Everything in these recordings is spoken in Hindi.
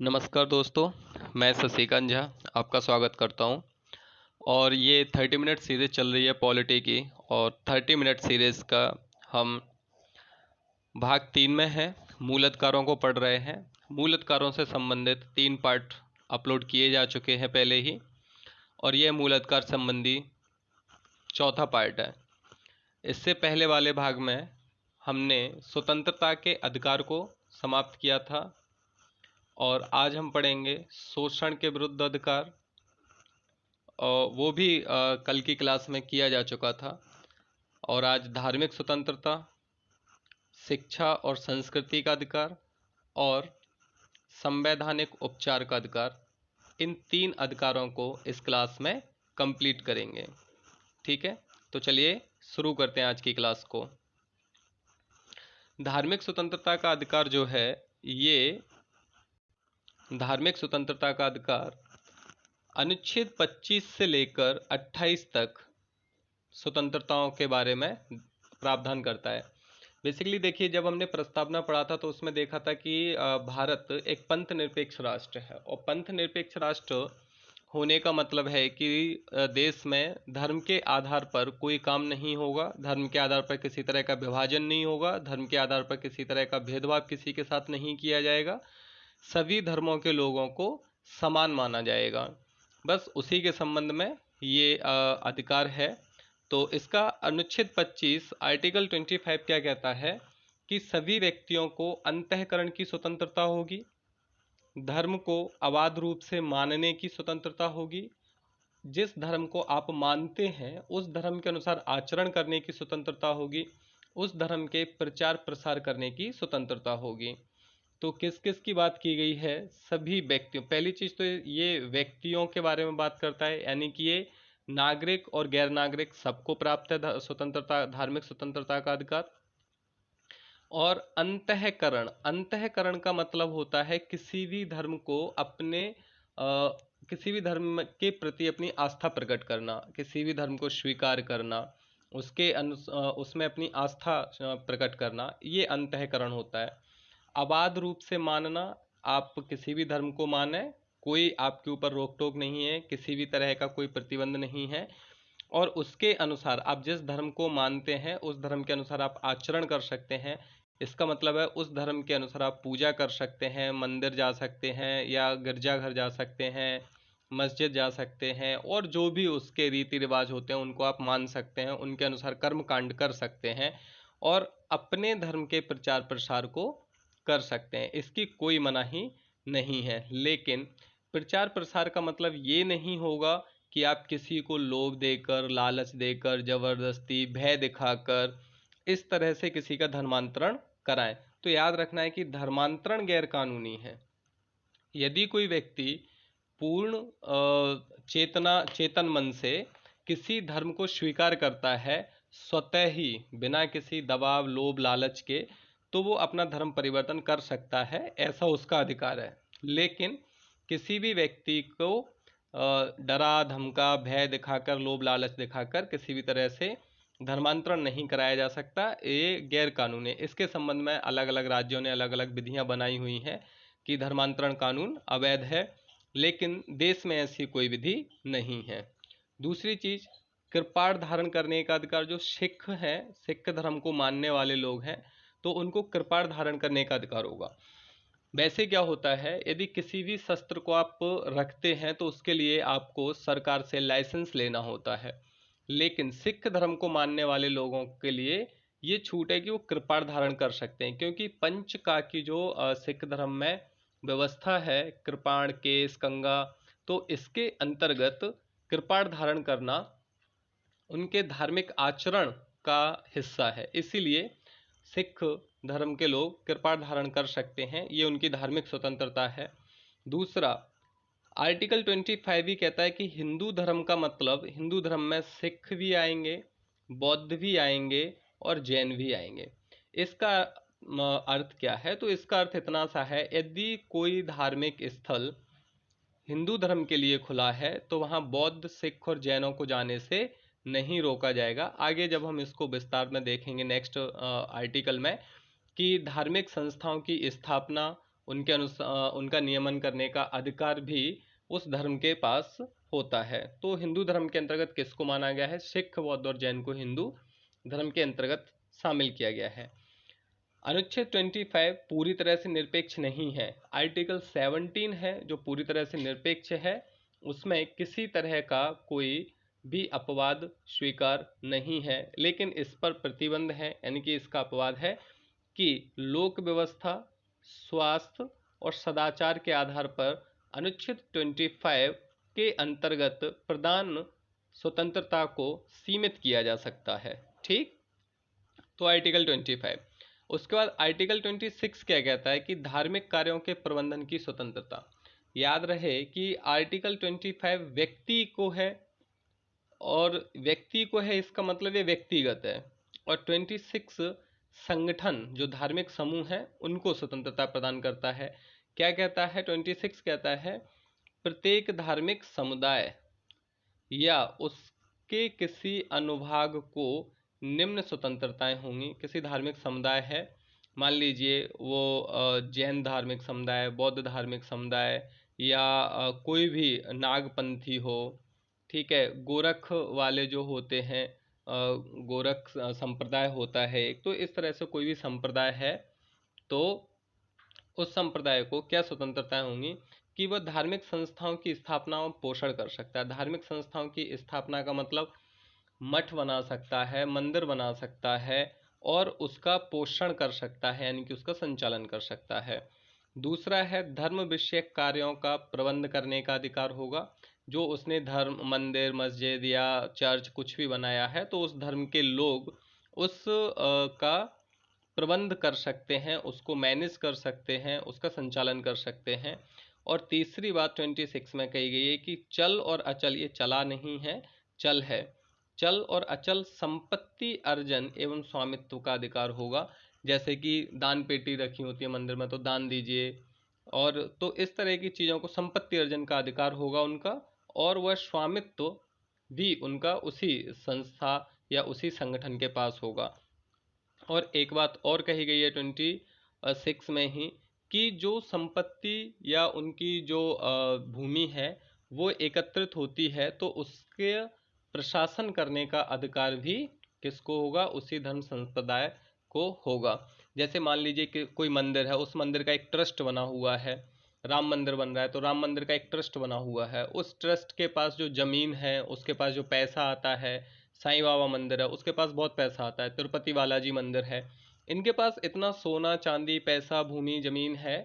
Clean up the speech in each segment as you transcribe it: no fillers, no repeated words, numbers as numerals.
नमस्कार दोस्तों, मैं शशिकांत झा आपका स्वागत करता हूं। और ये 30 मिनट सीरीज़ चल रही है पॉलिटी की। और 30 मिनट सीरीज़ का हम भाग 3 में हैं, मूल अधिकारों को पढ़ रहे हैं। मूल अधिकारों से संबंधित 3 पार्ट अपलोड किए जा चुके हैं पहले ही, और ये मूल अधिकार संबंधी चौथा पार्ट है। इससे पहले वाले भाग में हमने स्वतंत्रता के अधिकार को समाप्त किया था, और आज हम पढ़ेंगे शोषण के विरुद्ध अधिकार। वो भी कल की क्लास में किया जा चुका था। और आज धार्मिक स्वतंत्रता, शिक्षा और संस्कृति का अधिकार और संवैधानिक उपचार का अधिकार, इन 3 अधिकारों को इस क्लास में कंप्लीट करेंगे। ठीक है, तो चलिए शुरू करते हैं आज की क्लास को। धार्मिक स्वतंत्रता का अधिकार जो है, ये धार्मिक स्वतंत्रता का अधिकार अनुच्छेद 25 से लेकर 28 तक स्वतंत्रताओं के बारे में प्रावधान करता है। बेसिकली देखिए, जब हमने प्रस्तावना पढ़ा था तो उसमें देखा था कि भारत एक पंथ निरपेक्ष राष्ट्र है, और पंथ निरपेक्ष राष्ट्र होने का मतलब है कि देश में धर्म के आधार पर कोई काम नहीं होगा, धर्म के आधार पर किसी तरह का विभाजन नहीं होगा, धर्म के आधार पर किसी तरह का भेदभाव किसी के साथ नहीं किया जाएगा, सभी धर्मों के लोगों को समान माना जाएगा। बस उसी के संबंध में ये अधिकार है। तो इसका अनुच्छेद 25 आर्टिकल 25 क्या कहता है कि सभी व्यक्तियों को अंतःकरण की स्वतंत्रता होगी, धर्म को अबाध रूप से मानने की स्वतंत्रता होगी, जिस धर्म को आप मानते हैं उस धर्म के अनुसार आचरण करने की स्वतंत्रता होगी, उस धर्म के प्रचार प्रसार करने की स्वतंत्रता होगी। तो किस किस की बात की गई है? सभी व्यक्तियों। पहली चीज तो ये व्यक्तियों के बारे में बात करता है, यानी कि ये नागरिक और गैर नागरिक सबको प्राप्त है स्वतंत्रता, धार्मिक स्वतंत्रता का अधिकार। और अंतःकरण, अंतःकरण का मतलब होता है किसी भी धर्म को अपने किसी भी धर्म के प्रति अपनी आस्था प्रकट करना, किसी भी धर्म को स्वीकार करना, उसमें अपनी आस्था प्रकट करना, ये अंतःकरण होता है। अबाध रूप से मानना, आप किसी भी धर्म को माने, कोई आपके ऊपर रोक टोक नहीं है, किसी भी तरह का कोई प्रतिबंध नहीं है, और उसके अनुसार आप जिस धर्म को मानते हैं उस धर्म के अनुसार आप आचरण कर सकते हैं। इसका मतलब है उस धर्म के अनुसार आप पूजा कर सकते हैं, मंदिर जा सकते हैं या गिरजाघर जा सकते हैं, मस्जिद जा सकते हैं, और जो भी उसके रीति रिवाज होते हैं उनको आप मान सकते हैं, उनके अनुसार कर्म कांड कर सकते हैं, और अपने धर्म के प्रचार प्रसार को कर सकते हैं। इसकी कोई मनाही नहीं है। लेकिन प्रचार प्रसार का मतलब ये नहीं होगा कि आप किसी को लोभ देकर, लालच देकर, जबरदस्ती, भय दिखाकर इस तरह से किसी का धर्मांतरण कराएं। तो याद रखना है कि धर्मांतरण गैर कानूनी है। यदि कोई व्यक्ति पूर्ण चेतन मन से किसी धर्म को स्वीकार करता है, स्वतः ही, बिना किसी दबाव, लोभ, लालच के, तो वो अपना धर्म परिवर्तन कर सकता है, ऐसा उसका अधिकार है। लेकिन किसी भी व्यक्ति को डरा धमका, भय दिखाकर, लोभ लालच दिखाकर किसी भी तरह से धर्मांतरण नहीं कराया जा सकता, ये गैर कानूनी है। इसके संबंध में अलग अलग राज्यों ने अलग अलग विधियां बनाई हुई हैं कि धर्मांतरण कानून अवैध है, लेकिन देश में ऐसी कोई विधि नहीं है। दूसरी चीज, कृपाण धारण करने का अधिकार। जो सिख हैं, सिख धर्म को मानने वाले लोग हैं, तो उनको कृपाण धारण करने का अधिकार होगा। वैसे क्या होता है, यदि किसी भी शस्त्र को आप रखते हैं तो उसके लिए आपको सरकार से लाइसेंस लेना होता है। लेकिन सिख धर्म को मानने वाले लोगों के लिए ये छूट है कि वो कृपाण धारण कर सकते हैं, क्योंकि पंच का की जो सिख धर्म में व्यवस्था है, कृपाण, केस, कंगा, तो इसके अंतर्गत कृपाण धारण करना उनके धार्मिक आचरण का हिस्सा है। इसीलिए सिख धर्म के लोग कृपाण धारण कर सकते हैं, ये उनकी धार्मिक स्वतंत्रता है। दूसरा, आर्टिकल 25 भी कहता है कि हिंदू धर्म का मतलब, हिंदू धर्म में सिख भी आएंगे, बौद्ध भी आएंगे और जैन भी आएंगे। इसका अर्थ क्या है? तो इसका अर्थ इतना सा है, यदि कोई धार्मिक स्थल हिंदू धर्म के लिए खुला है तो वहाँ बौद्ध, सिख और जैनों को जाने से नहीं रोका जाएगा। आगे जब हम इसको विस्तार में देखेंगे नेक्स्ट आर्टिकल में, कि धार्मिक संस्थाओं की स्थापना उनके अनुसार उनका नियमन करने का अधिकार भी उस धर्म के पास होता है। तो हिंदू धर्म के अंतर्गत किसको माना गया है? सिख, बौद्ध और जैन को हिंदू धर्म के अंतर्गत शामिल किया गया है। अनुच्छेद 25 पूरी तरह से निरपेक्ष नहीं है। आर्टिकल 17 है जो पूरी तरह से निरपेक्ष है, उसमें किसी तरह का कोई भी अपवाद स्वीकार नहीं है, लेकिन इस पर प्रतिबंध है, यानी कि इसका अपवाद है कि लोक व्यवस्था, स्वास्थ्य और सदाचार के आधार पर अनुच्छेद 25 के अंतर्गत प्रदान स्वतंत्रता को सीमित किया जा सकता है। ठीक, तो आर्टिकल 25। उसके बाद आर्टिकल 26 क्या कहता है कि धार्मिक कार्यों के प्रबंधन की स्वतंत्रता। याद रहे कि आर्टिकल 25 व्यक्ति को है, और व्यक्ति को है इसका मतलब ये व्यक्तिगत है, और 26 संगठन जो धार्मिक समूह है उनको स्वतंत्रता प्रदान करता है। क्या कहता है? 26 कहता है प्रत्येक धार्मिक समुदाय या उसके किसी अनुभाग को निम्न स्वतंत्रताएं होंगी। किसी धार्मिक समुदाय है, मान लीजिए वो जैन धार्मिक समुदाय, बौद्ध धार्मिक समुदाय, या कोई भी नागपंथी हो, ठीक है, गोरख वाले जो होते हैं, गोरख संप्रदाय होता है एक, तो इस तरह से कोई भी संप्रदाय है तो उस संप्रदाय को क्या स्वतंत्रताएं होंगी कि वह धार्मिक संस्थाओं की स्थापना और पोषण कर सकता है। धार्मिक संस्थाओं की स्थापना का मतलब मठ बना सकता है, मंदिर बना सकता है, और उसका पोषण कर सकता है, यानी कि उसका संचालन कर सकता है। दूसरा है धर्म विषयक कार्यों का प्रबंध करने का अधिकार होगा। जो उसने धर्म, मंदिर, मस्जिद या चर्च कुछ भी बनाया है तो उस धर्म के लोग उस का प्रबंध कर सकते हैं, उसको मैनेज कर सकते हैं, उसका संचालन कर सकते हैं। और तीसरी बात 26 में कही गई है कि चल और अचल, ये चला नहीं है, चल है, चल और अचल संपत्ति अर्जन एवं स्वामित्व का अधिकार होगा। जैसे कि दान पेटी रखी होती है मंदिर में तो दान दीजिए, और तो इस तरह की चीज़ों को संपत्ति अर्जन का अधिकार होगा उनका, और वह स्वामित्व भी उनका उसी संस्था या उसी संगठन के पास होगा। और एक बात और कही गई है 26 में ही कि जो संपत्ति या उनकी जो भूमि है वो एकत्रित होती है तो उसके प्रशासन करने का अधिकार भी किसको होगा? उसी धर्म संप्रदाय को होगा। जैसे मान लीजिए कि कोई मंदिर है, उस मंदिर का एक ट्रस्ट बना हुआ है, राम मंदिर बन रहा है तो राम मंदिर का एक ट्रस्ट बना हुआ है, उस ट्रस्ट के पास जो जमीन है, उसके पास जो पैसा आता है, साईं बाबा मंदिर है उसके पास बहुत पैसा आता है, तिरुपति बालाजी मंदिर है, इनके पास इतना सोना चांदी पैसा भूमि जमीन है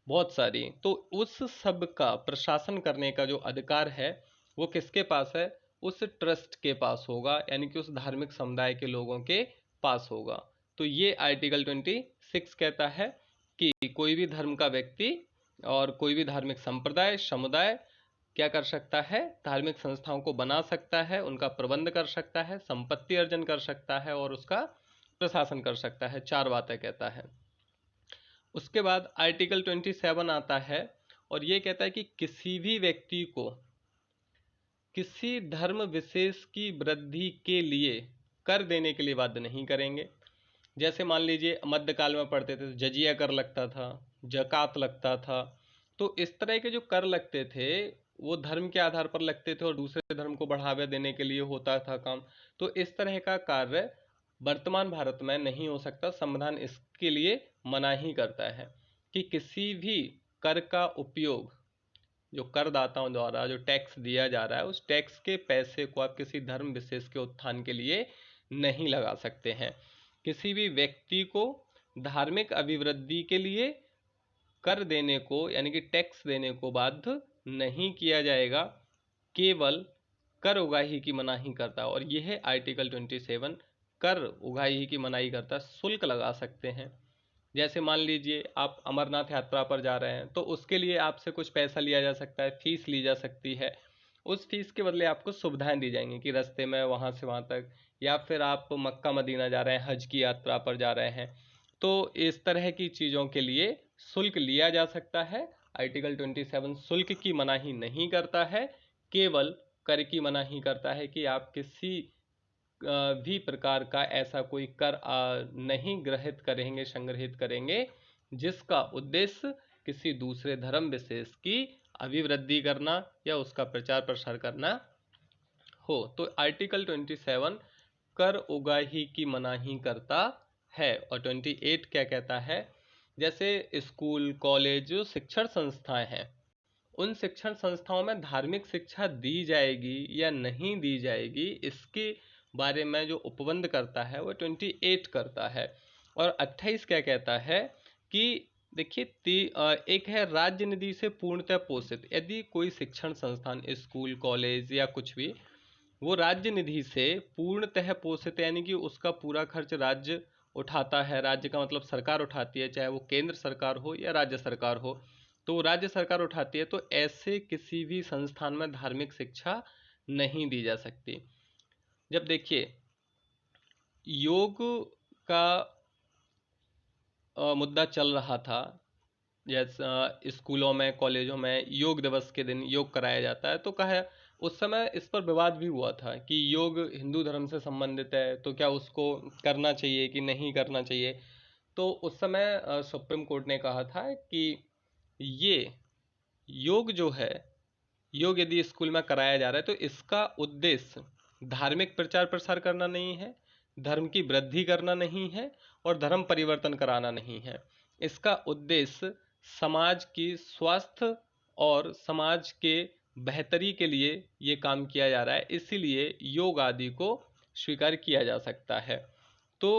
बहुत सारी, तो उस सब का प्रशासन करने का जो अधिकार है वो किसके पास है? उस ट्रस्ट के पास होगा, यानी कि उस धार्मिक समुदाय के लोगों के पास होगा। तो ये आर्टिकल 26 कहता है कि कोई भी धर्म का व्यक्ति और कोई भी धार्मिक संप्रदाय समुदाय क्या कर सकता है? धार्मिक संस्थाओं को बना सकता है, उनका प्रबंध कर सकता है, संपत्ति अर्जन कर सकता है और उसका प्रशासन कर सकता है। 4 बातें कहता है। उसके बाद आर्टिकल 27 आता है और ये कहता है कि किसी भी व्यक्ति को किसी धर्म विशेष की वृद्धि के लिए कर देने के लिए बाध्य नहीं करेंगे। जैसे मान लीजिए मध्यकाल में पढ़ते थे तो जजिया कर लगता था, जकात लगता था, तो इस तरह के जो कर लगते थे वो धर्म के आधार पर लगते थे और दूसरे धर्म को बढ़ावा देने के लिए होता था काम। तो इस तरह का कार्य वर्तमान भारत में नहीं हो सकता, संविधान इसके लिए मना ही करता है कि किसी भी कर का उपयोग जो करदाताओं द्वारा जो टैक्स दिया जा रहा है उस टैक्स के पैसे को आप किसी धर्म विशेष के उत्थान के लिए नहीं लगा सकते हैं। किसी भी व्यक्ति को धार्मिक अभिवृद्धि के लिए कर देने को यानी कि टैक्स देने को बाध्य नहीं किया जाएगा, केवल कर उगाही की मनाही करता है। और यह है आर्टिकल 27, कर उगाही की मनाही करता है, शुल्क लगा सकते हैं। जैसे मान लीजिए आप अमरनाथ यात्रा पर जा रहे हैं तो उसके लिए आपसे कुछ पैसा लिया जा सकता है, फीस ली जा सकती है। उस फीस के बदले आपको सुविधाएं दी जाएंगी कि रास्ते में वहाँ से वहाँ तक, या फिर आप मक्का मदीना जा रहे हैं, हज की यात्रा पर जा रहे हैं, तो इस तरह की चीज़ों के लिए शुल्क लिया जा सकता है। आर्टिकल 27 शुल्क की मनाही नहीं करता है, केवल कर की मनाही करता है कि आप किसी भी प्रकार का ऐसा कोई कर नहीं ग्रहित करेंगे, संग्रहित करेंगे जिसका उद्देश्य किसी दूसरे धर्म विशेष की अभिवृद्धि करना या उसका प्रचार प्रसार करना हो। तो आर्टिकल 27 कर उगाही की मनाही करता है। और 28 क्या कहता है, जैसे स्कूल कॉलेज जो शिक्षण संस्थाएं हैं, उन शिक्षण संस्थाओं में धार्मिक शिक्षा दी जाएगी या नहीं दी जाएगी, इसके बारे में जो उपबंध करता है वो 28 करता है। और 28 क्या कहता है कि देखिए, एक है राज्य निधि से पूर्णतः पोषित। यदि कोई शिक्षण संस्थान, स्कूल कॉलेज या कुछ भी, वो राज्य निधि से पूर्णतः पोषित, यानी कि उसका पूरा खर्च राज्य उठाता है। राज्य का मतलब सरकार उठाती है, चाहे वो केंद्र सरकार हो या राज्य सरकार हो, तो राज्य सरकार उठाती है। तो ऐसे किसी भी संस्थान में धार्मिक शिक्षा नहीं दी जा सकती। जब देखिए योग का मुद्दा चल रहा था, जैसे स्कूलों में कॉलेजों में योग दिवस के दिन योग कराया जाता है, तो कहा उस समय इस पर विवाद भी हुआ था कि योग हिंदू धर्म से संबंधित है, तो क्या उसको करना चाहिए कि नहीं करना चाहिए। तो उस समय सुप्रीम कोर्ट ने कहा था कि ये योग जो है, योग यदि स्कूल में कराया जा रहा है तो इसका उद्देश्य धार्मिक प्रचार प्रसार करना नहीं है, धर्म की वृद्धि करना नहीं है और धर्म परिवर्तन कराना नहीं है। इसका उद्देश्य समाज की स्वास्थ्य और समाज के बेहतरी के लिए ये काम किया जा रहा है, इसीलिए योग आदि को स्वीकार किया जा सकता है। तो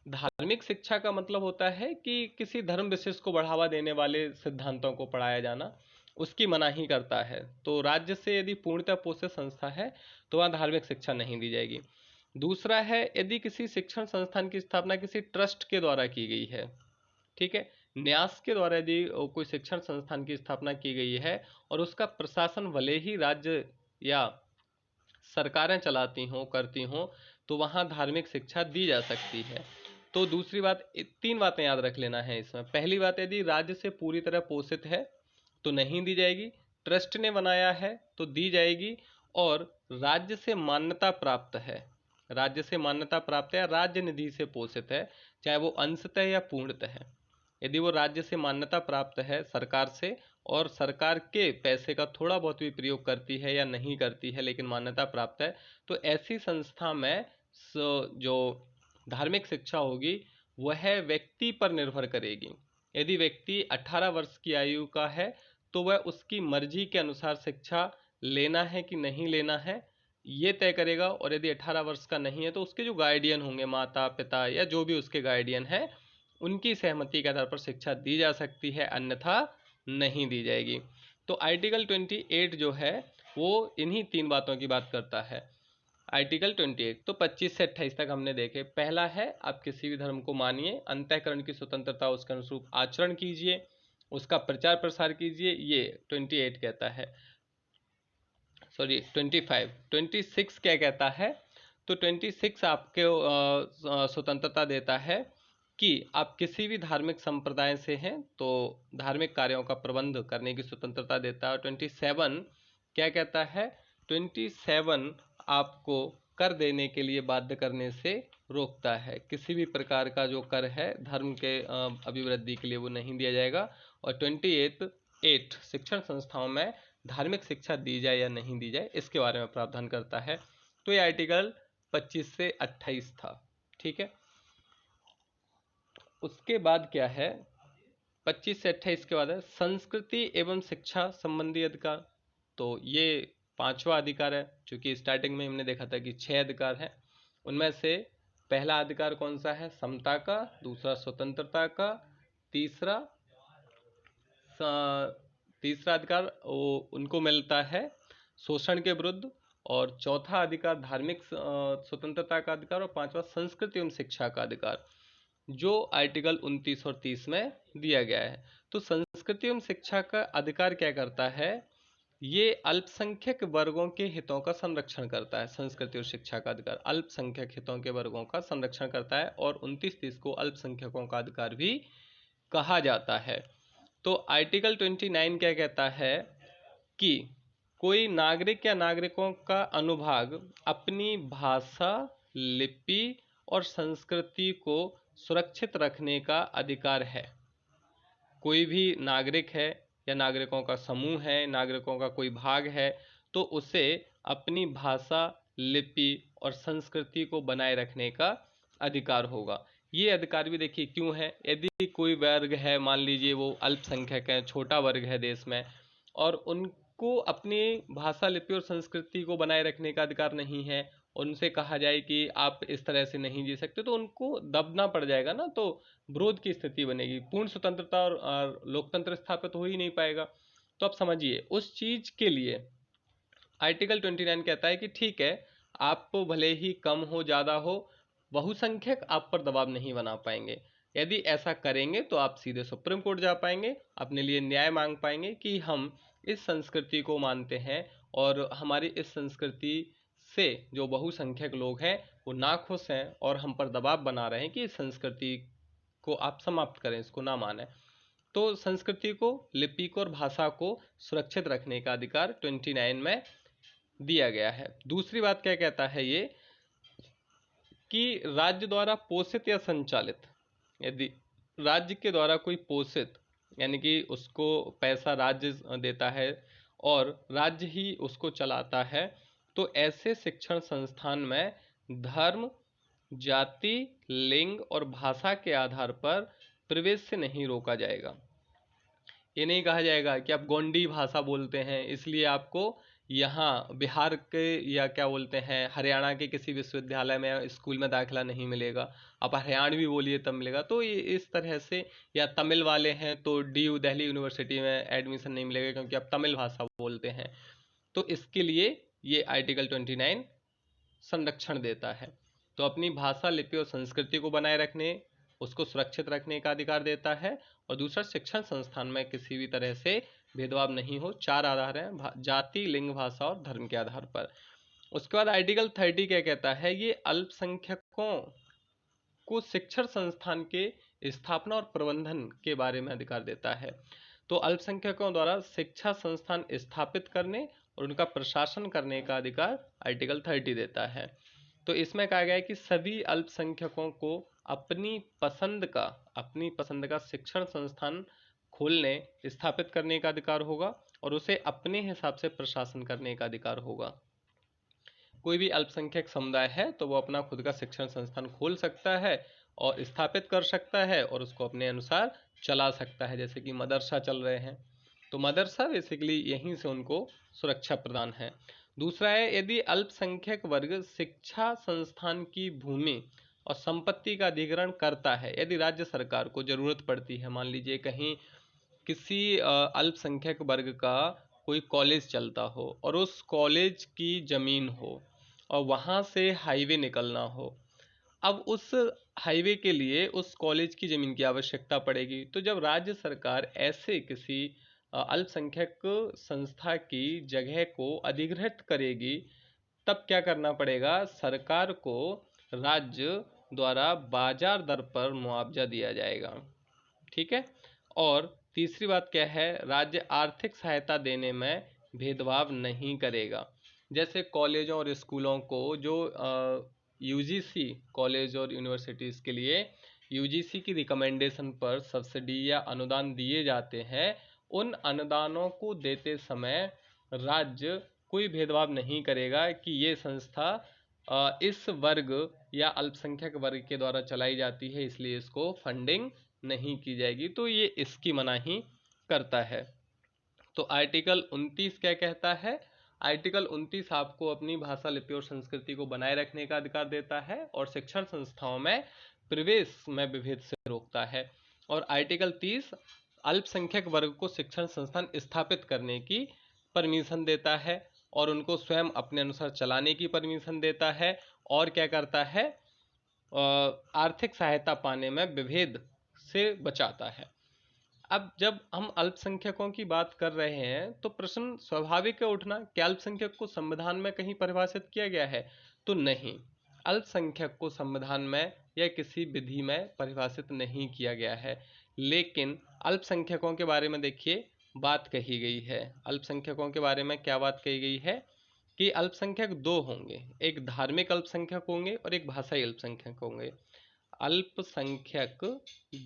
धार्मिक शिक्षा का मतलब होता है कि किसी धर्म विशेष को बढ़ावा देने वाले सिद्धांतों को पढ़ाया जाना, उसकी मनाही करता है। तो राज्य से यदि पूर्णतः पोषित संस्था है तो वहाँ धार्मिक शिक्षा नहीं दी जाएगी। दूसरा है, यदि किसी शिक्षण संस्थान की स्थापना किसी ट्रस्ट के द्वारा की गई है, ठीक है, न्यास के द्वारा यदि कोई शिक्षण संस्थान की स्थापना की गई है और उसका प्रशासन भले ही राज्य या सरकारें चलाती हों, करती हों, तो वहाँ धार्मिक शिक्षा दी जा सकती है। तो दूसरी बात, तीन बातें याद रख लेना है इसमें। पहली बात, यदि राज्य से पूरी तरह पोषित है तो नहीं दी जाएगी, ट्रस्ट ने बनाया है तो दी जाएगी, और राज्य से मान्यता प्राप्त है, राज्य से मान्यता प्राप्त है या राज्य निधि से पोषित है, चाहे वो अंशतः या पूर्णतः है। यदि वो राज्य से मान्यता प्राप्त है सरकार से, और सरकार के पैसे का थोड़ा बहुत भी प्रयोग करती है या नहीं करती है लेकिन मान्यता प्राप्त है, तो ऐसी संस्था में जो धार्मिक शिक्षा होगी वह व्यक्ति पर निर्भर करेगी। यदि व्यक्ति 18 वर्ष की आयु का है तो वह उसकी मर्जी के अनुसार शिक्षा लेना है कि नहीं लेना है ये तय करेगा, और यदि 18 वर्ष का नहीं है तो उसके जो गार्डियन होंगे, माता पिता या जो भी उसके गार्डियन है, उनकी सहमति के आधार पर शिक्षा दी जा सकती है, अन्यथा नहीं दी जाएगी। तो आर्टिकल 28 जो है वो इन्हीं तीन बातों की बात करता है। आर्टिकल 28 तो 25 से 28 तक हमने देखे। पहला है, आप किसी भी धर्म को मानिए, अंतःकरण की स्वतंत्रता, उसके अनुरूप आचरण कीजिए, उसका प्रचार प्रसार कीजिए, ये 28 कहता है। सॉरी 25। 26 क्या कहता है, तो 26 आपके स्वतंत्रता देता है कि आप किसी भी धार्मिक संप्रदाय से हैं तो धार्मिक कार्यों का प्रबंध करने की स्वतंत्रता देता है। और 27 क्या कहता है, 27 आपको कर देने के लिए बाध्य करने से रोकता है। किसी भी प्रकार का जो कर है धर्म के अभिवृद्धि के लिए वो नहीं दिया जाएगा। और 28 शिक्षण संस्थाओं में धार्मिक शिक्षा दी जाए या नहीं दी जाए इसके बारे में प्रावधान करता है। तो ये आर्टिकल 25 से 28 था, ठीक है। उसके बाद क्या है, 25 से 28 के बाद है संस्कृति एवं शिक्षा संबंधी अधिकार। तो ये पांचवा अधिकार है, क्योंकि स्टार्टिंग में हमने देखा था कि 6 अधिकार हैं। उनमें से पहला अधिकार कौन सा है, समता का, दूसरा स्वतंत्रता का, तीसरा अधिकार उनको मिलता है शोषण के विरुद्ध, और चौथा अधिकार धार्मिक स्वतंत्रता का अधिकार, और पांचवा संस्कृति एवं शिक्षा का अधिकार, जो आर्टिकल 29 और 30 में दिया गया है। तो संस्कृति एवं शिक्षा का अधिकार क्या करता है, ये अल्पसंख्यक वर्गों के हितों का संरक्षण करता है। संस्कृति और शिक्षा का अधिकार अल्पसंख्यक हितों के वर्गों का संरक्षण करता है, और 29-30 को अल्पसंख्यकों का अधिकार भी कहा जाता है। तो आर्टिकल 29 क्या कहता है कि कोई नागरिक या नागरिकों का अनुभाग अपनी भाषा, लिपि और संस्कृति को सुरक्षित रखने का अधिकार है। कोई भी नागरिक है या नागरिकों का समूह है, नागरिकों का कोई भाग है, तो उसे अपनी भाषा, लिपि और संस्कृति को बनाए रखने का अधिकार होगा। ये अधिकार भी देखिए क्यों है। यदि कोई वर्ग है, मान लीजिए वो अल्पसंख्यक है, छोटा वर्ग है देश में, और उनको अपनी भाषा, लिपि और संस्कृति को बनाए रखने का अधिकार नहीं है, उनसे कहा जाए कि आप इस तरह से नहीं जी सकते, तो उनको दबना पड़ जाएगा ना, तो विरोध की स्थिति बनेगी। पूर्ण स्वतंत्रता और लोकतंत्र स्थापित हो ही नहीं पाएगा। तो आप समझिए, उस चीज के लिए आर्टिकल 29 कहता है कि ठीक है, आप भले ही कम हो, ज़्यादा हो, बहुसंख्यक आप पर दबाव नहीं बना पाएंगे। यदि ऐसा करेंगे तो आप सीधे सुप्रीम कोर्ट जा पाएंगे, अपने लिए न्याय मांग पाएंगे कि हम इस संस्कृति को मानते हैं और हमारी इस संस्कृति से जो बहुसंख्यक लोग हैं वो नाखुश हैं और हम पर दबाव बना रहे हैं कि इस संस्कृति को आप समाप्त करें, इसको ना मानें। तो संस्कृति को, लिपि को और भाषा को सुरक्षित रखने का अधिकार 29 में दिया गया है। दूसरी बात क्या कहता है ये, कि राज्य द्वारा पोषित या संचालित, यदि राज्य के द्वारा कोई पोषित, यानी कि उसको पैसा राज्य देता है और राज्य ही उसको चलाता है, तो ऐसे शिक्षण संस्थान में धर्म, जाति, लिंग और भाषा के आधार पर प्रवेश से नहीं रोका जाएगा। ये नहीं कहा जाएगा कि आप गोंडी भाषा बोलते हैं इसलिए आपको यहाँ बिहार के या क्या बोलते हैं हरियाणा के किसी विश्वविद्यालय में या स्कूल में दाखिला नहीं मिलेगा, आप हरियाणवी बोलिए तब मिलेगा। तो ये इस तरह से, या तमिल वाले हैं तो DU दिल्ली यूनिवर्सिटी में एडमिशन नहीं मिलेगा क्योंकि आप तमिल भाषा बोलते हैं। तो इसके लिए ये आर्टिकल 29 संरक्षण देता है। तो अपनी भाषा, लिपि और संस्कृति को बनाए रखने, उसको सुरक्षित रखने का अधिकार देता है। और दूसरा, शिक्षण संस्थान में किसी भी तरह से भेदभाव नहीं हो। 4 आधार हैं, जाति, लिंग, भाषा और धर्म के आधार पर। उसके बाद आर्टिकल 30 क्या कहता है, ये अल्पसंख्यकों को शिक्षण संस्थान के स्थापना और प्रबंधन के बारे में अधिकार देता है। तो अल्पसंख्यकों द्वारा शिक्षा संस्थान स्थापित करने और उनका प्रशासन करने का अधिकार आर्टिकल 30 देता है। तो इसमें कहा गया है कि सभी अल्पसंख्यकों को अपनी पसंद का शिक्षण संस्थान खोलने, स्थापित करने का अधिकार होगा और उसे अपने हिसाब से प्रशासन करने का अधिकार होगा। कोई भी अल्पसंख्यक समुदाय है तो वो अपना खुद का शिक्षण संस्थान खोल सकता है और स्थापित कर सकता है और उसको अपने अनुसार चला सकता है। जैसे कि मदरसा चल रहे हैं, तो मदरसा बेसिकली यहीं से उनको सुरक्षा प्रदान है। दूसरा है, यदि अल्पसंख्यक वर्ग शिक्षा संस्थान की भूमि और संपत्ति का अधिग्रहण करता है, यदि राज्य सरकार को जरूरत पड़ती है, मान लीजिए कहीं किसी अल्पसंख्यक वर्ग का कोई कॉलेज चलता हो और उस कॉलेज की ज़मीन हो और वहाँ से हाईवे निकलना हो, अब उस हाईवे के लिए उस कॉलेज की ज़मीन की आवश्यकता पड़ेगी। तो जब राज्य सरकार ऐसे किसी अल्पसंख्यक संस्था की जगह को अधिग्रहित करेगी, तब क्या करना पड़ेगा, सरकार को राज्य द्वारा बाजार दर पर मुआवजा दिया जाएगा। ठीक है। और तीसरी बात क्या है, राज्य आर्थिक सहायता देने में भेदभाव नहीं करेगा। जैसे कॉलेजों और स्कूलों को जो UGC कॉलेज और यूनिवर्सिटीज़ के लिए UGC की रिकमेंडेशन पर सब्सिडी या अनुदान दिए जाते हैं, उन अनुदानों को देते समय राज्य कोई भेदभाव नहीं करेगा कि ये संस्था इस वर्ग या अल्पसंख्यक वर्ग के द्वारा चलाई जाती है इसलिए इसको फंडिंग नहीं की जाएगी। तो ये इसकी मनाही करता है। तो आर्टिकल 29 क्या कहता है, आर्टिकल 29 आपको अपनी भाषा, लिपि और संस्कृति को बनाए रखने का अधिकार देता है और शिक्षण संस्थाओं में प्रवेश में विभेद से रोकता है। और आर्टिकल 30 अल्पसंख्यक वर्ग को शिक्षण संस्थान स्थापित करने की परमिशन देता है और उनको स्वयं अपने अनुसार चलाने की परमिशन देता है। और क्या करता है, आर्थिक सहायता पाने में विभेद से बचाता है। अब जब हम अल्पसंख्यकों की बात कर रहे हैं तो प्रश्न स्वाभाविक है उठना, क्या अल्पसंख्यक को संविधान में कहीं परिभाषित किया गया है? तो नहीं, अल्पसंख्यक को संविधान में या किसी विधि में परिभाषित नहीं किया गया है। लेकिन अल्पसंख्यकों के बारे में देखिए बात कही गई है। अल्पसंख्यकों के बारे में क्या बात कही गई है कि अल्पसंख्यक दो होंगे, एक धार्मिक अल्पसंख्यक होंगे और एक भाषाई अल्पसंख्यक होंगे। अल्पसंख्यक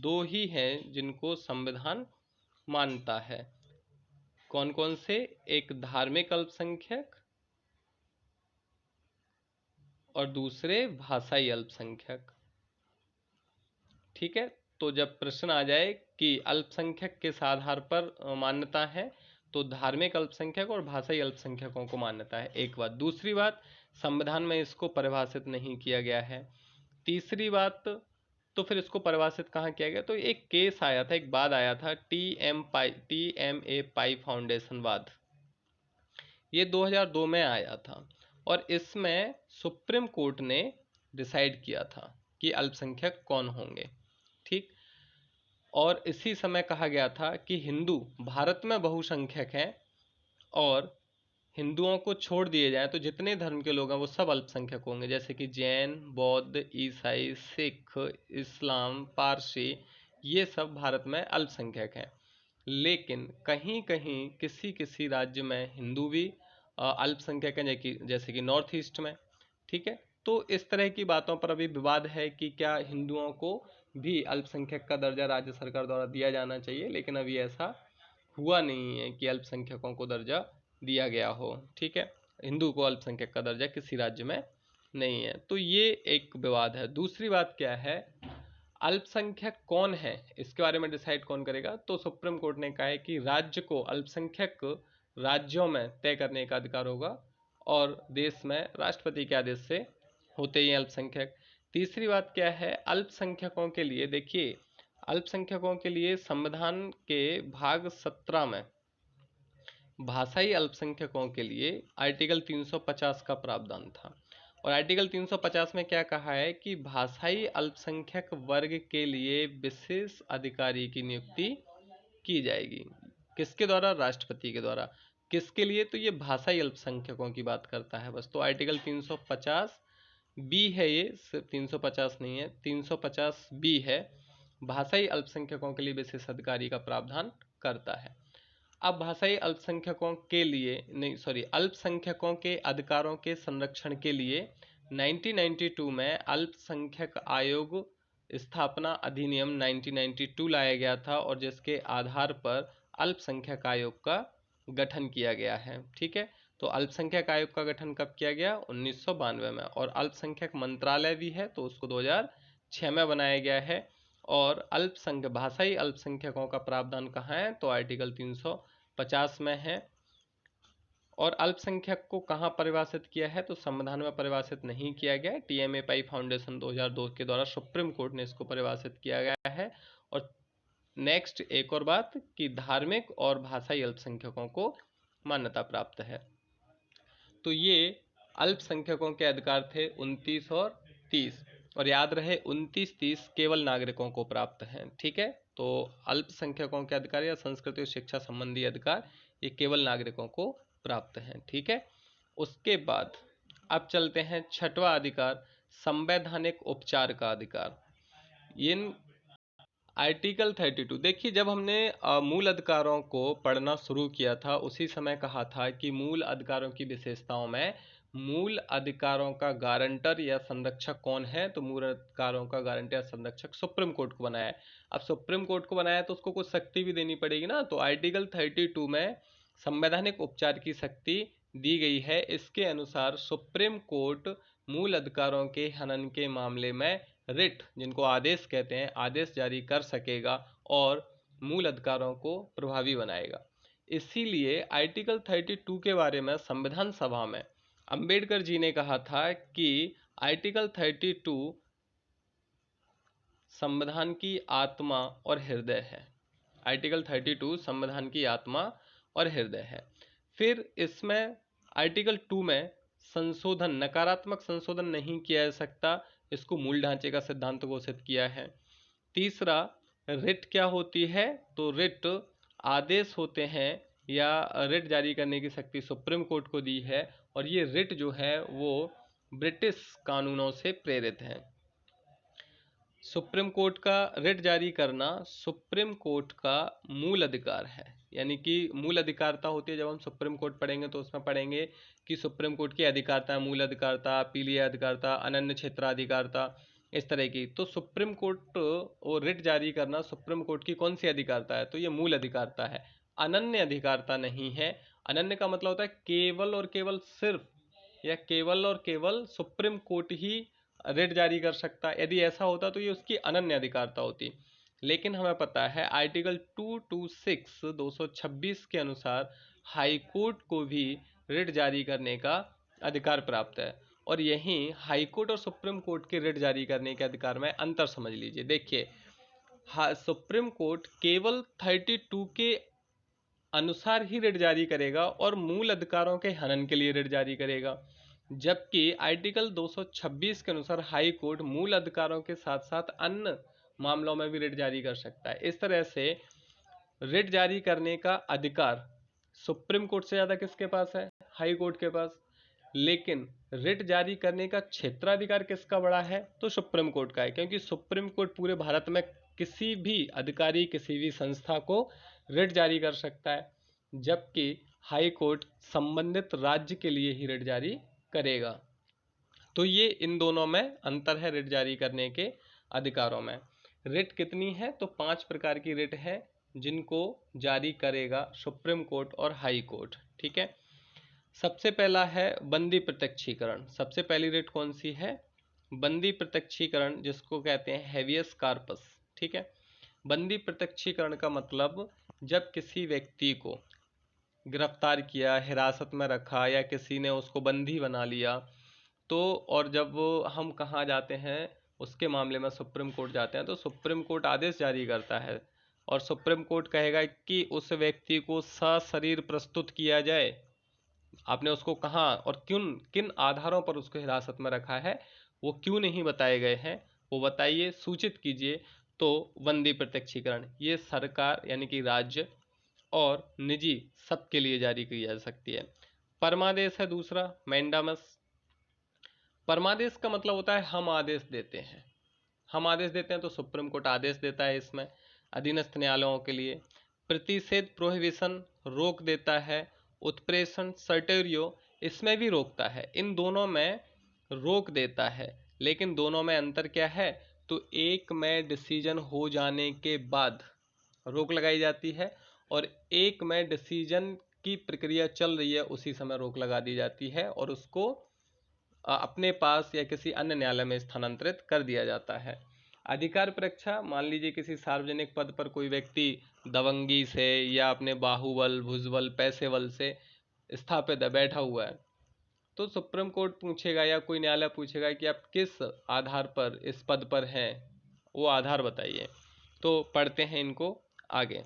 दो ही हैं जिनको संविधान मानता है। कौन कौन से? एक धार्मिक अल्पसंख्यक और दूसरे भाषाई अल्पसंख्यक। ठीक है, तो जब प्रश्न आ जाए कि अल्पसंख्यक किस आधार पर मान्यता है, तो धार्मिक अल्पसंख्यक और भाषाई अल्पसंख्यकों को मान्यता है, एक बात। दूसरी बात, संविधान में इसको परिभाषित नहीं किया गया है। तीसरी बात, तो फिर इसको परिभाषित कहाँ किया गया? तो एक केस आया था, एक वाद आया था, TMA पाई फाउंडेशन वाद। ये 2002 में आया था और इसमें सुप्रीम कोर्ट ने डिसाइड किया था कि अल्पसंख्यक कौन होंगे। ठीक, और इसी समय कहा गया था कि हिंदू भारत में बहुसंख्यक हैं और हिंदुओं को छोड़ दिए जाए तो जितने धर्म के लोग हैं वो सब अल्पसंख्यक होंगे, जैसे कि जैन, बौद्ध, ईसाई, सिख, इस्लाम, पारसी, ये सब भारत में अल्पसंख्यक हैं। लेकिन कहीं कहीं किसी किसी राज्य में हिंदू भी अल्पसंख्यक हैं, जैसे कि नॉर्थ ईस्ट में। ठीक है, तो इस तरह की बातों पर अभी विवाद है कि क्या हिंदुओं को भी अल्पसंख्यक का दर्जा राज्य सरकार द्वारा दिया जाना चाहिए, लेकिन अभी ऐसा हुआ नहीं है कि अल्पसंख्यकों को दर्जा दिया गया हो। ठीक है, हिंदू को अल्पसंख्यक का दर्जा किसी राज्य में नहीं है, तो ये एक विवाद है। दूसरी बात क्या है, अल्पसंख्यक कौन है इसके बारे में डिसाइड कौन करेगा? तो सुप्रीम कोर्ट ने कहा है कि राज्य को अल्पसंख्यक राज्यों में तय करने का अधिकार होगा और देश में राष्ट्रपति के आदेश से होते ही अल्पसंख्यक। तीसरी बात क्या है, अल्पसंख्यकों के लिए, देखिए अल्पसंख्यकों के लिए संविधान के भाग 17 में भाषाई अल्पसंख्यकों के लिए आर्टिकल 350 का प्रावधान था। और आर्टिकल 350 में क्या कहा है कि भाषाई अल्पसंख्यक वर्ग के लिए विशेष अधिकारी की नियुक्ति की जाएगी। किसके द्वारा? राष्ट्रपति के द्वारा। किसके लिए? तो ये भाषाई अल्पसंख्यकों की बात करता है बस। तो आर्टिकल 350 बी है, ये सिर्फ 350 नहीं है, 350 बी है, भाषाई अल्पसंख्यकों के लिए विशेष अधिकारी का प्रावधान करता है। अब भाषाई अल्पसंख्यकों के लिए नहीं, सॉरी, अल्पसंख्यकों के अधिकारों के संरक्षण के लिए 1992 में अल्पसंख्यक आयोग स्थापना अधिनियम 1992 लाया गया था और जिसके आधार पर अल्पसंख्यक आयोग का गठन किया गया है। ठीक है, तो अल्पसंख्यक आयोग का गठन कब किया गया? 1992 में। और अल्पसंख्यक मंत्रालय भी है, तो उसको 2006 में बनाया गया है। और अल्पसंख्यक भाषाई अल्पसंख्यकों का प्रावधान कहाँ है? तो आर्टिकल 350 में है। और अल्पसंख्यक को कहाँ परिभाषित किया है? तो संविधान में परिभाषित नहीं किया गया है, TMA पाई फाउंडेशन 2002 के द्वारा सुप्रीम कोर्ट ने इसको परिभाषित किया गया है। और नेक्स्ट एक और बात कि धार्मिक और भाषाई अल्पसंख्यकों को मान्यता प्राप्त है। तो ये अल्पसंख्यकों के अधिकार थे 29 और 30, और याद रहे 29-30 केवल नागरिकों को प्राप्त हैं। ठीक है, तो अल्पसंख्यकों के अधिकार या संस्कृति और शिक्षा संबंधी अधिकार ये केवल नागरिकों को प्राप्त हैं। ठीक है, उसके बाद अब चलते हैं छठवां अधिकार, संवैधानिक उपचार का अधिकार। इन आर्टिकल 32, देखिए जब हमने मूल अधिकारों को पढ़ना शुरू किया था उसी समय कहा था कि मूल अधिकारों की विशेषताओं में मूल अधिकारों का गारंटर या संरक्षक कौन है? तो मूल अधिकारों का गारंटर या संरक्षक सुप्रीम कोर्ट को बनाया है। अब सुप्रीम कोर्ट को बनाया तो उसको कुछ शक्ति भी देनी पड़ेगी ना, तो आर्टिकल 32 में संवैधानिक उपचार की शक्ति दी गई है। इसके अनुसार सुप्रीम कोर्ट मूल अधिकारों के हनन के मामले में रिट, जिनको आदेश कहते हैं, आदेश जारी कर सकेगा और मूल अधिकारों को प्रभावी बनाएगा। इसीलिए आर्टिकल 32 के बारे में संविधान सभा में अंबेडकर जी ने कहा था कि आर्टिकल 32 संविधान की आत्मा और हृदय है। आर्टिकल 32 संविधान की आत्मा और हृदय है। फिर इसमें आर्टिकल 2 में संशोधन, नकारात्मक संशोधन नहीं किया जा सकता, इसको मूल ढांचे का सिद्धांत घोषित किया है। तीसरा, रिट क्या होती है? तो रिट आदेश होते हैं या रिट जारी करने की शक्ति सुप्रीम कोर्ट को दी है, और ये रिट जो है वो ब्रिटिश कानूनों से प्रेरित है। सुप्रीम कोर्ट का रिट जारी करना सुप्रीम कोर्ट का मूल अधिकार है, यानी कि मूल अधिकारता होती है। जब हम सुप्रीम कोर्ट पढ़ेंगे तो उसमें पढ़ेंगे कि सुप्रीम कोर्ट की अधिकारता, मूल अधिकारता, अपीलीय अधिकारता, अनन्य क्षेत्राधिकारता, इस तरह की। तो सुप्रीम कोर्ट और रिट जारी करना सुप्रीम कोर्ट की कौन सी अधिकारता है? तो ये मूल अधिकारता है, अनन्य अधिकारता नहीं है। अनन्य का मतलब होता है केवल और केवल सिर्फ या केवल और केवल सुप्रीम कोर्ट ही रिट जारी कर सकता है। यदि ऐसा होता तो ये उसकी अनन्य अधिकारता होती। लेकिन हमें पता है आर्टिकल 226 के अनुसार हाई कोर्ट को भी रिट जारी करने का अधिकार प्राप्त है। और यहीं हाई कोर्ट और सुप्रीम कोर्ट के रिट जारी करने के अधिकार में अंतर समझ लीजिए। देखिए, सुप्रीम कोर्ट केवल 32 के अनुसार ही रिट जारी करेगा और मूल अधिकारों के हनन के लिए रिट जारी करेगा, जबकि आर्टिकल 226 के अनुसार हाई कोर्ट मूल अधिकारों के साथ साथ अन्य मामलों में भी रिट जारी कर सकता है। इस तरह से रिट जारी करने का अधिकार सुप्रीम कोर्ट से ज़्यादा किसके पास है? हाई कोर्ट के पास। लेकिन रिट जारी करने का क्षेत्राधिकार किसका बड़ा है? तो सुप्रीम कोर्ट का है, क्योंकि सुप्रीम कोर्ट पूरे भारत में किसी भी अधिकारी, किसी भी संस्था को रिट जारी कर सकता है, जबकि हाई कोर्ट संबंधित राज्य के लिए ही रिट जारी करेगा। तो ये इन दोनों में अंतर है रिट जारी करने के अधिकारों में। रिट कितनी है? तो 5 प्रकार की रिट है जिनको जारी करेगा सुप्रीम कोर्ट और हाई कोर्ट। ठीक है, सबसे पहला है बंदी प्रत्यक्षीकरण। सबसे पहली रिट कौन सी है? बंदी प्रत्यक्षीकरण, जिसको कहते हैं हेवियस कार्पस। ठीक है, बंदी प्रत्यक्षीकरण का मतलब जब किसी व्यक्ति को गिरफ्तार किया, हिरासत में रखा या किसी ने उसको बंदी बना लिया, तो और जब हम कहाँ जाते हैं उसके मामले में सुप्रीम कोर्ट जाते हैं, तो सुप्रीम कोर्ट आदेश जारी करता है और सुप्रीम कोर्ट कहेगा कि उस व्यक्ति को सशरीर प्रस्तुत किया जाए। आपने उसको कहाँ और किन आधारों पर उसको हिरासत में रखा है, वो क्यों नहीं बताए गए हैं, वो बताइए, सूचित कीजिए। तो बंदी प्रत्यक्षीकरण ये सरकार यानी कि राज्य और निजी सबके लिए जारी की जा सकती है। परमादेश है दूसरा, मैंडामस। परमादेश का मतलब होता है हम आदेश देते हैं। हम आदेश देते हैं तो सुप्रीम कोर्ट आदेश देता है इसमें अधीनस्थ न्यायालयों के लिए। प्रतिषेध प्रोहिबिशन रोक देता है। उत्प्रेषण सर्टेरियो इसमें भी रोकता है। इन दोनों में रोक देता है, लेकिन दोनों में अंतर क्या है? तो एक में डिसीजन हो जाने के बाद रोक लगाई जाती है और एक में डिसीजन की प्रक्रिया चल रही है उसी समय रोक लगा दी जाती है और उसको अपने पास या किसी अन्य न्यायालय में स्थानांतरित कर दिया जाता है। अधिकार परीक्षा, मान लीजिए किसी सार्वजनिक पद पर कोई व्यक्ति दबंगी से या अपने बाहुबल, भुजबल, पैसे बल से स्थापित है, बैठा हुआ है, तो सुप्रीम कोर्ट पूछेगा या कोई न्यायालय पूछेगा कि आप किस आधार पर इस पद पर हैं, वो आधार बताइए। तो पढ़ते हैं इनको आगे।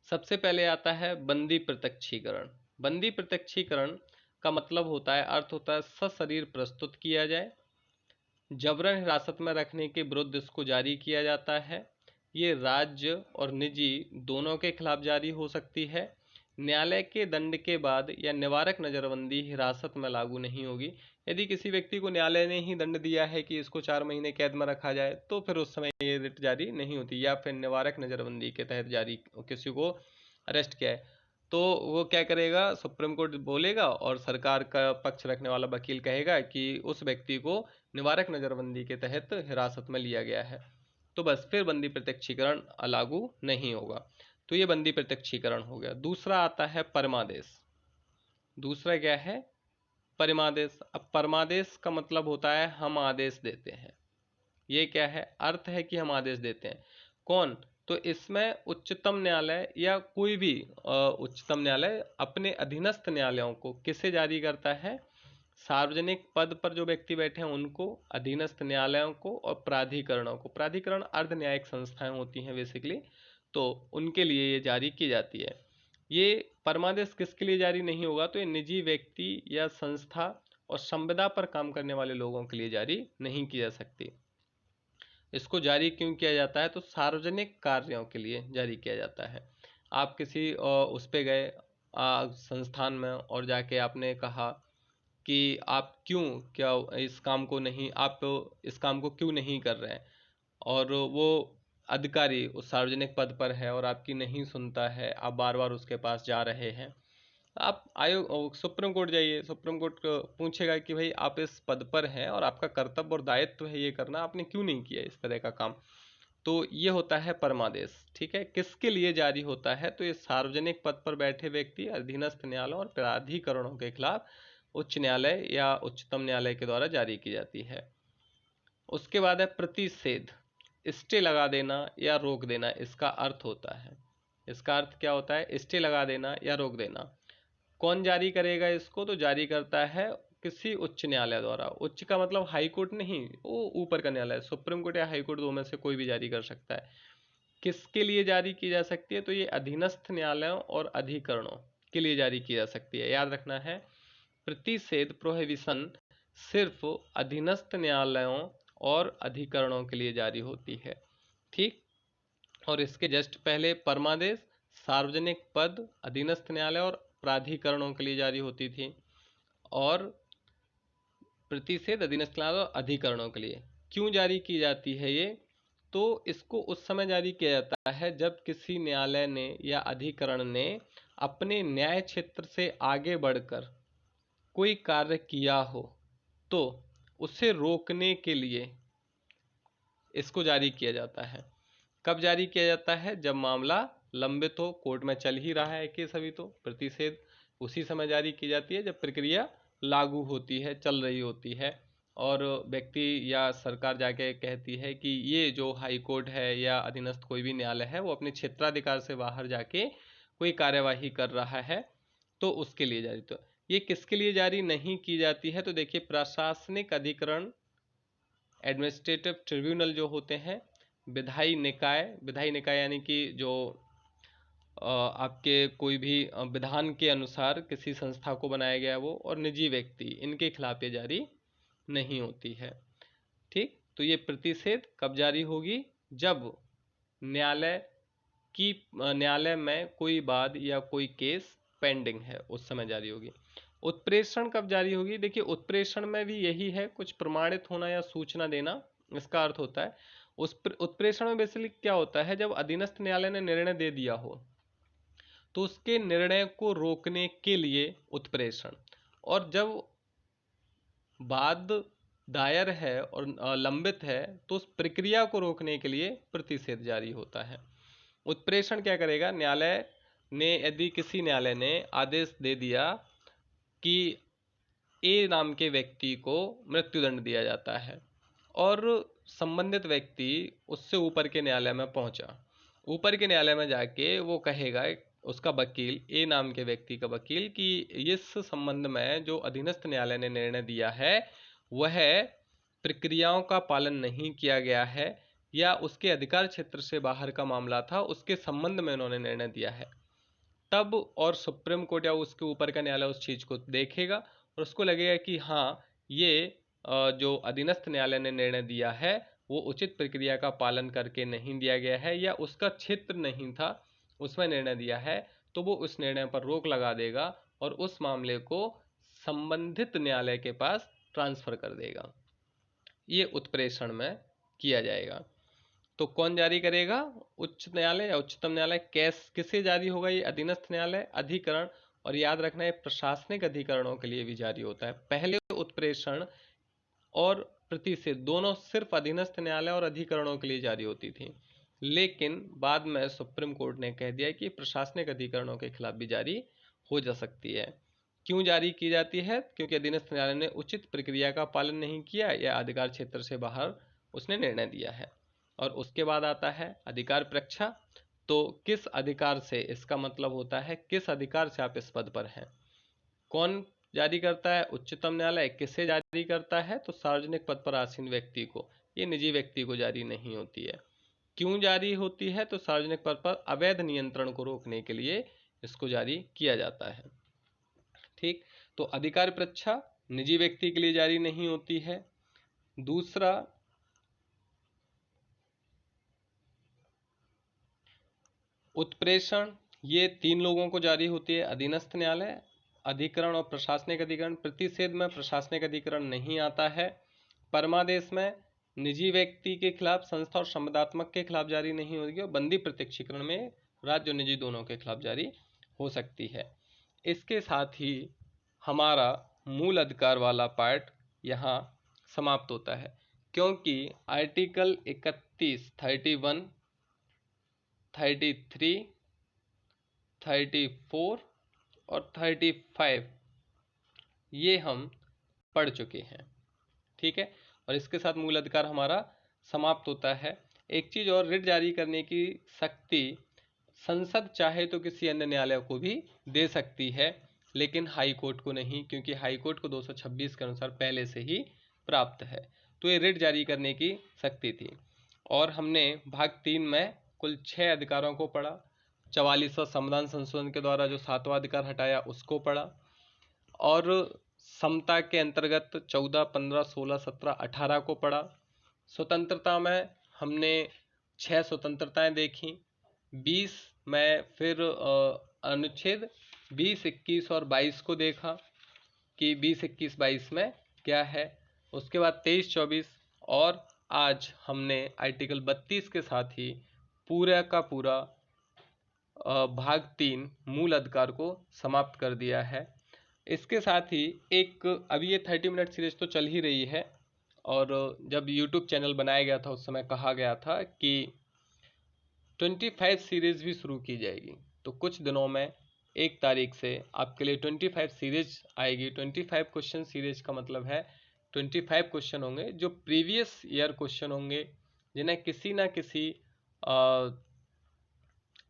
सबसे पहले आता है बंदी प्रत्यक्षीकरण। बंदी प्रत्यक्षीकरण का मतलब होता है, अर्थ होता है सशरीर प्रस्तुत किया जाए। जबरन हिरासत में रखने के विरुद्ध इसको जारी किया जाता है। ये राज्य और निजी दोनों के खिलाफ जारी हो सकती है। न्यायालय के दंड के बाद या निवारक नज़रबंदी हिरासत में लागू नहीं होगी। यदि किसी व्यक्ति को न्यायालय ने ही दंड दिया है कि इसको 4 महीने कैद में रखा जाए, तो फिर उस समय ये रिट जारी नहीं होती, या फिर निवारक नज़रबंदी के तहत जारी किसी को अरेस्ट किया है तो वो क्या करेगा? सुप्रीम कोर्ट बोलेगा और सरकार का पक्ष रखने वाला वकील कहेगा कि उस व्यक्ति को निवारक नज़रबंदी के तहत हिरासत में लिया गया है, तो बस फिर बंदी प्रत्यक्षीकरण लागू नहीं होगा। तो ये बंदी प्रत्यक्षीकरण हो गया। दूसरा आता है परमादेश। दूसरा क्या है? परमादेश। अब परमादेश का मतलब होता है हम आदेश देते हैं। ये क्या है? अर्थ है कि हम आदेश देते हैं। कौन? तो इसमें उच्चतम न्यायालय या कोई भी उच्चतम न्यायालय अपने अधीनस्थ न्यायालयों को किसे जारी करता है? सार्वजनिक पद पर जो व्यक्ति बैठे हैं उनको, अधीनस्थ न्यायालयों को और प्राधिकरणों को। प्राधिकरण अर्ध न्यायिक संस्थाएं होती हैं बेसिकली, तो उनके लिए ये जारी की जाती है। ये परमादेश किसके लिए जारी नहीं होगा? तो ये निजी व्यक्ति या संस्था और संविदा पर काम करने वाले लोगों के लिए जारी नहीं की जा सकती। इसको जारी क्यों किया जाता है? तो सार्वजनिक कार्यों के लिए जारी किया जाता है। आप किसी उस पे गए संस्थान में और जाके आपने कहा कि आप क्या इस काम को नहीं, आप इस काम को क्यों नहीं कर रहे हैं, और वो अधिकारी उस सार्वजनिक पद पर है और आपकी नहीं सुनता है, आप बार बार उसके पास जा रहे हैं, आप आयोग सुप्रीम कोर्ट जाइए, सुप्रीम कोर्ट पूछेगा कि भाई आप इस पद पर हैं और आपका कर्तव्य और दायित्व है ये करना, आपने क्यों नहीं किया इस तरह का काम। तो ये होता है परमादेश। ठीक है, किसके लिए जारी होता है, तो ये सार्वजनिक पद पर बैठे व्यक्ति, अधीनस्थ न्यायालयों और प्राधिकरणों के खिलाफ उच्च न्यायालय या उच्चतम न्यायालय के द्वारा जारी की जाती है। उसके बाद है प्रतिषेध, स्टे लगा देना या रोक देना, इसका अर्थ होता है। इसका अर्थ क्या होता है, स्टे लगा देना या रोक देना। कौन जारी करेगा इसको, तो जारी करता है किसी उच्च न्यायालय द्वारा। उच्च का मतलब हाई कोर्ट नहीं, वो ऊपर का न्यायालय, सुप्रीम कोर्ट या हाई कोर्ट, दो में से कोई भी जारी कर सकता है। किसके लिए जारी की जा सकती है, तो ये अधीनस्थ न्यायालयों और अधिकरणों के लिए जारी की जा सकती है। याद रखना है, प्रतिषेध प्रोहिबिशन सिर्फ अधीनस्थ न्यायालयों और अधिकरणों के लिए जारी होती है। ठीक, और इसके जस्ट पहले परमादेश सार्वजनिक पद, अधीनस्थ न्यायालय और प्राधिकरणों के लिए जारी होती थी, और प्रतिषेध अधीनस्थ न्यायालय और अधिकरणों के लिए क्यों जारी की जाती है ये, तो इसको उस समय जारी किया जाता है जब किसी न्यायालय ने या अधिकरण ने अपने न्याय क्षेत्र से आगे बढ़कर कोई कार्य किया हो, तो उसे रोकने के लिए इसको जारी किया जाता है। कब जारी किया जाता है, जब मामला लंबित हो, कोर्ट में चल ही रहा है केस अभी, तो प्रतिषेध उसी समय जारी की जाती है जब प्रक्रिया लागू होती है, चल रही होती है, और व्यक्ति या सरकार जाके कहती है कि ये जो हाई कोर्ट है या अधीनस्थ कोई भी न्यायालय है वो अपने क्षेत्राधिकार से बाहर जाके कोई कार्यवाही कर रहा है, तो उसके लिए जारी। तो ये किसके लिए जारी नहीं की जाती है, तो देखिए प्रशासनिक अधिकरण, एडमिनिस्ट्रेटिव ट्रिब्यूनल जो होते हैं, विधायी निकाय, विधायी निकाय यानी कि जो आपके कोई भी विधान के अनुसार किसी संस्था को बनाया गया वो, और निजी व्यक्ति, इनके खिलाफ ये जारी नहीं होती है। ठीक, तो ये प्रतिषेध कब जारी होगी, जब न्यायालय में कोई वाद या कोई केस पेंडिंग है, उस समय जारी होगी। उत्प्रेषण कब जारी होगी, देखिए उत्प्रेषण में भी यही है, कुछ प्रमाणित होना या सूचना देना, इसका अर्थ होता है। उस उत्प्रेषण में बेसिकली क्या होता है, जब अधीनस्थ न्यायालय ने निर्णय दे दिया हो तो उसके निर्णय को रोकने के लिए उत्प्रेषण, और जब वाद दायर है और लंबित है तो उस प्रक्रिया को रोकने के लिए प्रतिषेध जारी होता है। उत्प्रेषण क्या करेगा, न्यायालय ने, यदि किसी न्यायालय ने आदेश दे दिया कि ए नाम के व्यक्ति को मृत्युदंड दिया जाता है, और संबंधित व्यक्ति उससे ऊपर के न्यायालय में पहुंचा, ऊपर के न्यायालय में जाके वो कहेगा, उसका वकील, ए नाम के व्यक्ति का वकील, कि इस संबंध में जो अधीनस्थ न्यायालय ने निर्णय दिया है वह प्रक्रियाओं का पालन नहीं किया गया है, या उसके अधिकार क्षेत्र से बाहर का मामला था, उसके संबंध में उन्होंने निर्णय दिया है। तब और सुप्रीम कोर्ट या उसके ऊपर का न्यायालय उस चीज़ को देखेगा और उसको लगेगा कि हाँ, ये जो अधीनस्थ न्यायालय ने निर्णय दिया है वो उचित प्रक्रिया का पालन करके नहीं दिया गया है, या उसका क्षेत्र नहीं था उसमें निर्णय दिया है, तो वो उस निर्णय पर रोक लगा देगा और उस मामले को संबंधित न्यायालय के पास ट्रांसफर कर देगा। ये उत्प्रेषण में किया जाएगा। तो कौन जारी करेगा, उच्च न्यायालय या उच्चतम न्यायालय। किसे जारी होगा, ये अधीनस्थ न्यायालय, अधिकरण, और याद रखना है प्रशासनिक अधिकरणों के लिए भी जारी होता है। पहले उत्प्रेषण और प्रतिषेध दोनों सिर्फ अधीनस्थ न्यायालय और अधिकरणों के लिए जारी होती थी, लेकिन बाद में सुप्रीम कोर्ट ने कह दिया कि प्रशासनिक अधिकरणों के खिलाफ भी जारी हो जा सकती है। क्यों जारी की जाती है, क्योंकि अधीनस्थ न्यायालय ने उचित प्रक्रिया का पालन नहीं किया या अधिकार क्षेत्र से बाहर उसने निर्णय दिया है। और उसके बाद आता है अधिकार परीक्षा। तो किस अधिकार से, इसका मतलब होता है किस अधिकार से आप इस पद पर हैं। कौन जारी करता है, उच्चतम न्यायालय। किसे जारी करता है, तो सार्वजनिक पद पर आसीन व्यक्ति को, ये निजी व्यक्ति को जारी नहीं होती है। क्यों जारी होती है, तो सार्वजनिक पद पर अवैध नियंत्रण को रोकने के लिए इसको जारी किया जाता है। ठीक, तो अधिकार परीक्षा निजी व्यक्ति के लिए जारी नहीं होती है। दूसरा, उत्प्रेषण, ये 3 लोगों को जारी होती है, अधीनस्थ न्यायालय, अधिकरण और प्रशासनिक अधिकरण। प्रतिषेध में प्रशासनिक अधिकरण नहीं आता है। परमादेश में निजी व्यक्ति के खिलाफ, संस्था और संविदात्मक के खिलाफ जारी नहीं होगी, और बंदी प्रत्यक्षीकरण में राज्य और निजी दोनों के खिलाफ जारी हो सकती है। इसके साथ ही हमारा मूल अधिकार वाला पार्ट यहाँ समाप्त होता है, क्योंकि आर्टिकल 31, 31, 33, 34 और 35 ये हम पढ़ चुके हैं। ठीक है, और इसके साथ मूल अधिकार हमारा समाप्त होता है। एक चीज़ और, रिट जारी करने की शक्ति संसद चाहे तो किसी अन्य न्यायालय को भी दे सकती है, लेकिन हाई कोर्ट को नहीं, क्योंकि हाई कोर्ट को 226 के अनुसार पहले से ही प्राप्त है। तो ये रिट जारी करने की शक्ति थी। और हमने भाग 3 में कुल 6 अधिकारों को पढ़ा। 44वां संविधान संशोधन के द्वारा जो 7वां अधिकार हटाया उसको पढ़ा, और समता के अंतर्गत 14, 15, 16, 17, 18 को पढ़ा। स्वतंत्रता में हमने 6 स्वतंत्रताएं देखी। 20 में फिर अनुच्छेद 20, 21 और 22 को देखा कि 20, 21, 22 में क्या है। उसके बाद 23, 24 और आज हमने आर्टिकल 32 के साथ ही पूरा का पूरा भाग 3 मूल अधिकार को समाप्त कर दिया है। इसके साथ ही एक, अभी ये 30 मिनट सीरीज तो चल ही रही है, और जब YouTube चैनल बनाया गया था उस समय कहा गया था कि 25 सीरीज भी शुरू की जाएगी। तो कुछ दिनों में 1 तारीख से आपके लिए 25 सीरीज आएगी। 25 क्वेश्चन सीरीज का मतलब है 25 क्वेश्चन होंगे जो प्रीवियस ईयर क्वेश्चन होंगे, जिन्हें किसी ना किसी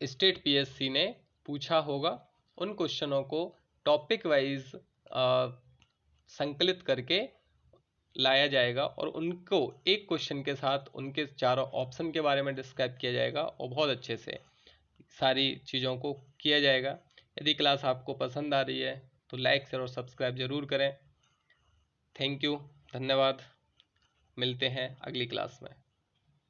स्टेट PSC ने पूछा होगा। उन क्वेश्चनों को टॉपिक वाइज संकलित करके लाया जाएगा, और उनको एक क्वेश्चन के साथ उनके चारों ऑप्शन के बारे में डिस्क्राइब किया जाएगा, और बहुत अच्छे से सारी चीज़ों को किया जाएगा। यदि क्लास आपको पसंद आ रही है तो लाइक, शेयर और सब्सक्राइब जरूर करें। थैंक यू, धन्यवाद। मिलते हैं अगली क्लास में।